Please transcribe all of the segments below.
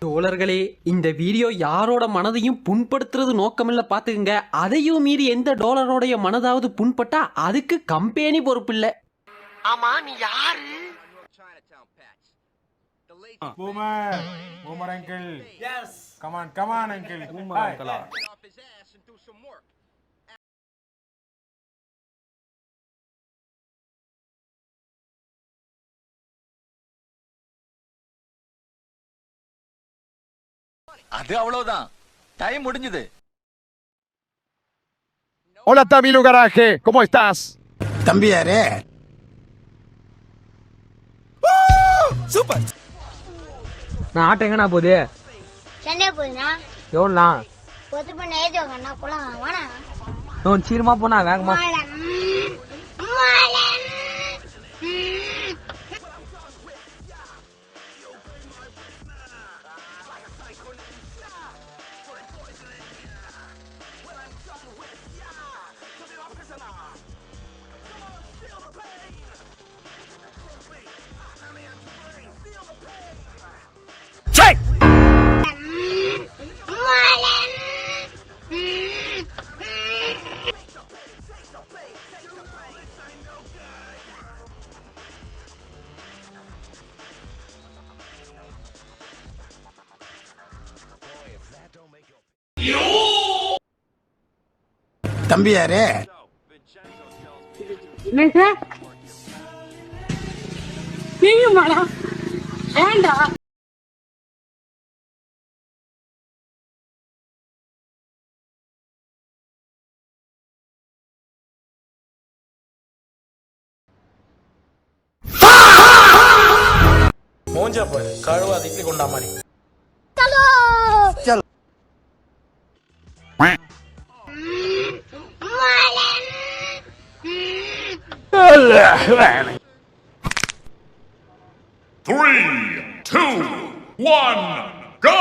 தோழர்களே, இந்த வீடியோ யாரோட மனதையும் புண்படுத்துறது நோக்கமில்ல பாத்துக்குங்க. அதையும் மீறி எந்த டோலரோடைய மனதாவது புண்பட்டா அதுக்கு கம்பெனி பொறுப்பில்லை. ஆமா, நீ யாரு? Boomer uncle. Yes. Come on uncle. Boomer uncle. அது அவ்வளவுதான், டைம் முடிஞ்சது. Hola Tamilo Garaje, ¿cómo estás? தம்பி யாரே? Super. நான் ஆட்டம் எங்கண்ணா போகுது? சென்னை போகுதுண்ணா. எவ்வளோண்ணா? பொத்து பண்ண ஏற்றி வாங்கண்ணா. போலாம் வாண்ணா. சீக்கிரமா போனா வேகமா. தம்பி யாரே? ஏண்டா மூஞ்ச போய் கழுவா திக்கி கொண்டா மாதிரி. Three, two, one, go!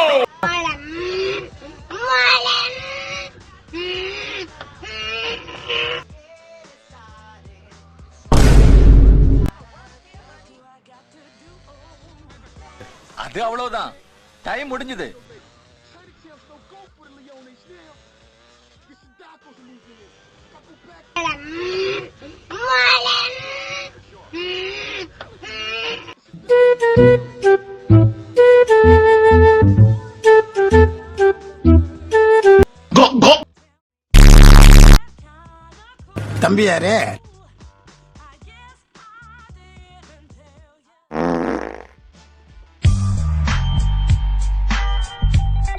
அது அவ்வளவுதான், டைம் முடிஞ்சது. தம்பி யாரே?